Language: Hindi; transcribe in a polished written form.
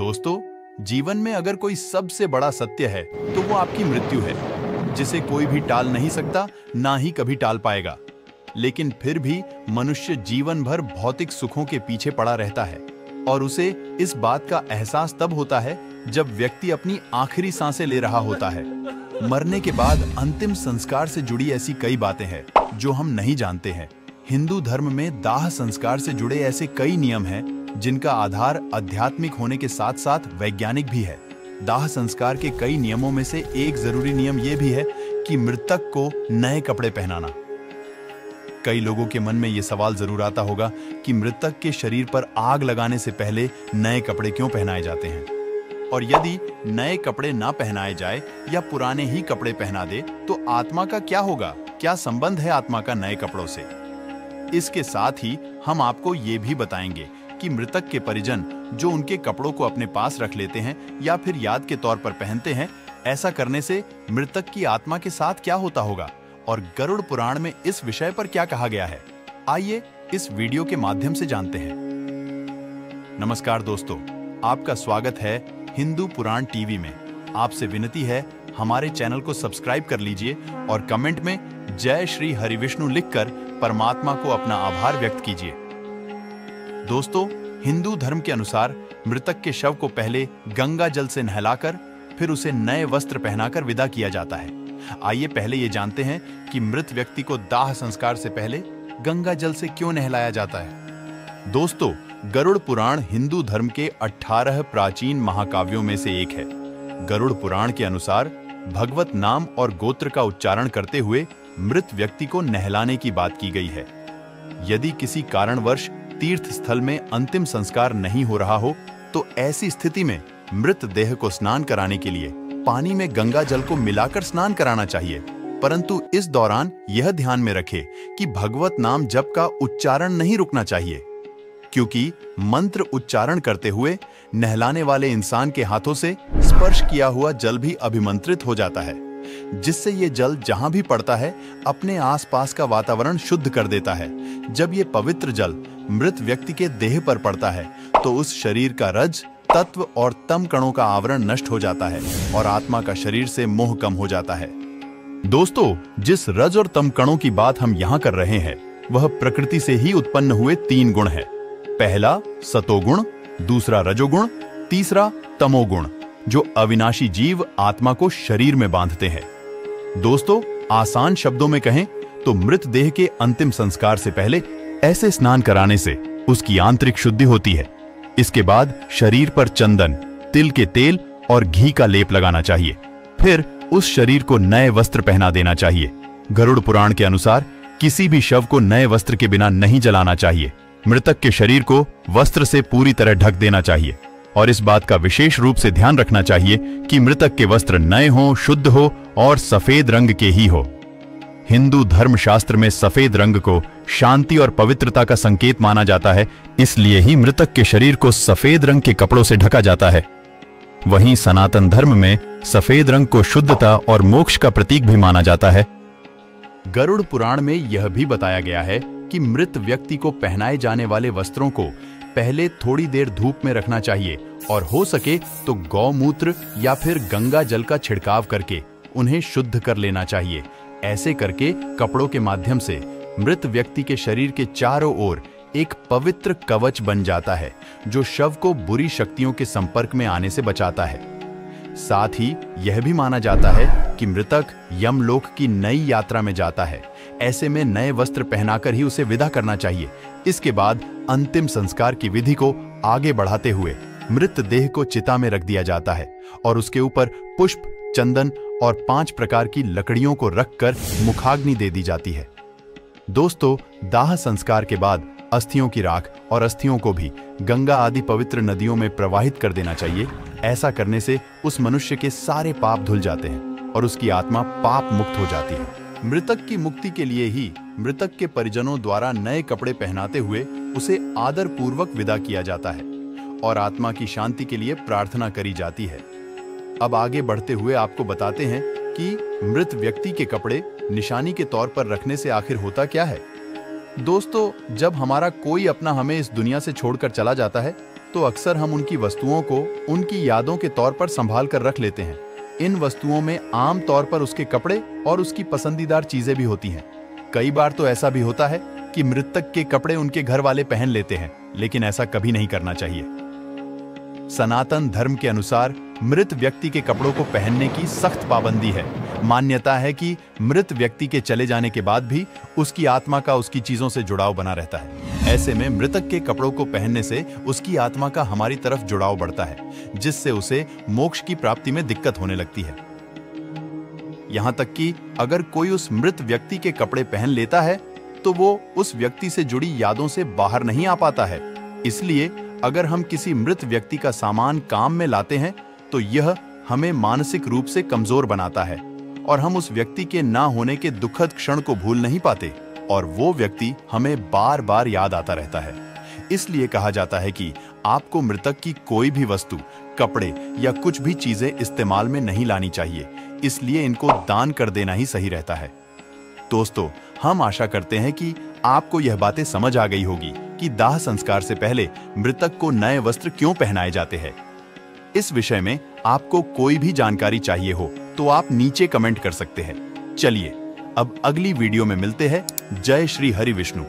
दोस्तों, जीवन में अगर कोई सबसे बड़ा सत्य है तो वो आपकी मृत्यु है, जिसे कोई भी टाल नहीं सकता, ना ही कभी टाल पाएगा। लेकिन फिर भी मनुष्य जीवन भर भौतिक सुखों के पीछे पड़ा रहता है और उसे इस बात का एहसास तब होता है जब व्यक्ति अपनी आखिरी सांसें ले रहा होता है। मरने के बाद अंतिम संस्कार से जुड़ी ऐसी कई बातें हैं जो हम नहीं जानते हैं। हिंदू धर्म में दाह संस्कार से जुड़े ऐसे कई नियम हैं जिनका आधार आध्यात्मिक होने के साथ साथ वैज्ञानिक भी है। दाह संस्कार के कई नियमों में से एक जरूरी नियम यह भी है कि मृतक को नए कपड़े पहनाना। कई लोगों के मन में यह सवाल जरूर आता होगा कि मृतक के शरीर पर आग लगाने से पहले नए कपड़े क्यों पहनाए जाते हैं, और यदि नए कपड़े ना पहनाए जाए या पुराने ही कपड़े पहना दे तो आत्मा का क्या होगा? क्या संबंध है आत्मा का नए कपड़ों से? इसके साथ ही हम आपको ये भी बताएंगे कि मृतक के परिजन जो उनके कपड़ों को अपने पास रख लेते हैं या फिर याद के तौर पर पहनते हैं, ऐसा करने से मृतक की आत्मा के साथ क्या होता होगा और गरुड़ पुराण में इस विषय पर क्या कहा गया है। आइए इस वीडियो के माध्यम से जानते हैं। नमस्कार दोस्तों, आपका स्वागत है हिंदू पुराण टीवी में। आपसे विनती है, हमारे चैनल को सब्सक्राइब कर लीजिए और कमेंट में जय श्री हरिविष्णु लिखकर परमात्मा को अपना आभार व्यक्त कीजिए। दोस्तों, हिंदू धर्म के अनुसार मृतक के शव को पहले गंगा जल से नहलाकर फिर उसे नए वस्त्र पहनाकर विदा किया जाता है। आइए पहले ये जानते हैं कि मृत व्यक्ति को दाह संस्कार से पहले गंगा जल से क्यों नहलाया जाता है। दोस्तों, गरुड़ पुराण हिंदू धर्म के 18 प्राचीन महाकाव्यों में से एक है। गरुड़ पुराण के अनुसार भगवत नाम और गोत्र का उच्चारण करते हुए मृत व्यक्ति को नहलाने की बात की गई है। यदि किसी कारणवश तीर्थ स्थल में अंतिम संस्कार नहीं हो रहा हो तो ऐसी स्थिति में मृत देह को स्नान कराने के लिए पानी में गंगा जल को मिलाकर स्नान कराना चाहिए, परंतु इस दौरान यह ध्यान में रखें कि भगवत नाम जप का उच्चारण नहीं रुकना चाहिए, क्योंकि मंत्र उच्चारण करते हुए नहलाने वाले इंसान के हाथों से स्पर्श किया हुआ जल भी अभिमंत्रित हो जाता है, जिससे ये जल जहां भी पड़ता है अपने आसपास का वातावरण शुद्ध कर देता है। जब ये पवित्र जल मृत व्यक्ति के देह पर पड़ता है तो उस शरीर का रज तत्व और तम कणों का आवरण नष्ट हो जाता है और आत्मा का शरीर से मोह कम हो जाता है। दोस्तों, जिस रज और तम कणों की बात हम यहाँ कर रहे हैं वह प्रकृति से ही उत्पन्न हुए 3 गुण है। पहला सतोगुण, दूसरा रजोगुण, तीसरा तमोगुण, जो अविनाशी जीव आत्मा को शरीर में बांधते हैं। दोस्तों, आसान शब्दों में कहें तो मृत देह के अंतिम संस्कार से पहले ऐसे स्नान कराने से उसकी आंतरिक शुद्धि होती है। इसके बाद शरीर पर चंदन, तिल के तेल और घी का लेप लगाना चाहिए। फिर उस शरीर को नए वस्त्र पहना देना चाहिए। गरुड़ पुराण के अनुसार किसी भी शव को नए वस्त्र के बिना नहीं जलाना चाहिए। मृतक के शरीर को वस्त्र से पूरी तरह ढक देना चाहिए और इस बात का विशेष रूप से ध्यान रखना चाहिए कि मृतक के वस्त्र नए हों, शुद्ध हो और सफेद रंग के ही हो। हिंदू धर्मशास्त्र में सफेद रंग को शांति और पवित्रता का संकेत माना जाता है, इसलिए ही मृतक के शरीर को सफेद रंग के कपड़ों से ढका जाता है। वहीं सनातन धर्म में सफेद रंग को शुद्धता और मोक्ष का प्रतीक भी माना जाता है। गरुड़ पुराण में यह भी बताया गया है कि मृत व्यक्ति को पहनाए जाने वाले वस्त्रों को पहले थोड़ी देर धूप में रखना चाहिए और हो सके तो गौमूत्र या फिर गंगा जल का छिड़काव करके उन्हें शुद्ध कर लेना चाहिए। ऐसे करके कपड़ों के माध्यम से मृत व्यक्ति के शरीर के चारों ओर एक पवित्र कवच बन जाता है, जो शव को बुरी शक्तियों के संपर्क में आने से बचाता है। साथ ही यह भी माना जाता है कि मृतक यमलोक की नई यात्रा में जाता है। ऐसे में नए वस्त्र पहनाकर ही उसे विदा करना चाहिए। इसके बाद अंतिम संस्कार की विधि को आगे बढ़ाते हुए मृत देह को चिता में रख दिया जाता है और उसके ऊपर पुष्प, चंदन और 5 प्रकार की लकड़ियों को रखकर मुखाग्नि दे दी जाती है। दोस्तों, दाह संस्कार के बाद अस्थियों की राख और अस्थियों को भी गंगा आदि पवित्र नदियों में प्रवाहित कर देना चाहिए। ऐसा करने से उस मनुष्य के सारे पाप धुल जाते हैं और उसकी आत्मा पाप मुक्त हो जाती है। मृतक की मुक्ति के लिए ही मृतक के परिजनों द्वारा नए कपड़े पहनाते हुए उसे आदर पूर्वक विदा किया जाता है और आत्मा की शांति के लिए प्रार्थना करी जाती है। अब आगे बढ़ते हुए आपको बताते हैं कि मृत व्यक्ति के कपड़े निशानी के तौर पर रखने से आखिर होता क्या है। दोस्तों, जब हमारा कोई अपना हमें इस दुनिया से छोड़कर चला जाता है तो अक्सर हम उनकी वस्तुओं को उनकी यादों के तौर पर संभाल कर रख लेते हैं। इन वस्तुओं में आम तौर पर उसके कपड़े और उसकी पसंदीदार चीजें भी होती हैं। कई बार तो ऐसा भी होता है कि मृतक के कपड़े उनके घर वाले पहन लेते हैं, लेकिन ऐसा कभी नहीं करना चाहिए। सनातन धर्म के अनुसार मृत व्यक्ति के कपड़ों को पहनने की सख्त पाबंदी है। मान्यता है कि मृत व्यक्ति के चले जाने के बाद भी उसकी आत्मा का उसकी चीजों से जुड़ाव बना रहता है। ऐसे में मृतक के कपड़ों को पहनने से उसकी आत्मा का हमारी तरफ जुड़ाव बढ़ता है, जिससे उसे मोक्ष की प्राप्ति में दिक्कत होने लगती है। यहां तक कि अगर कोई उस मृत व्यक्ति के कपड़े पहन लेता है तो वो उस व्यक्ति से जुड़ी यादों से बाहर नहीं आ पाता है। इसलिए अगर हम किसी मृत व्यक्ति का सामान काम में लाते हैं तो यह हमें मानसिक रूप से कमजोर बनाता है और हम उस व्यक्ति के ना होने के दुखद क्षण को भूल नहीं पाते और वो व्यक्ति हमें बार बार याद आता रहता है। इसलिए कहा जाता है कि आपको मृतक की कोई भी वस्तु, कपड़े या कुछ भी चीजें इस्तेमाल में नहीं लानी चाहिए। इसलिए इनको दान कर देना ही सही रहता है। दोस्तों, हम आशा करते हैं कि आपको यह बातें समझ आ गई होगी कि दाह संस्कार से पहले मृतक को नए वस्त्र क्यों पहनाए जाते हैं। इस विषय में आपको कोई भी जानकारी चाहिए हो तो आप नीचे कमेंट कर सकते हैं। चलिए अब अगली वीडियो में मिलते हैं। जय श्री हरि विष्णु।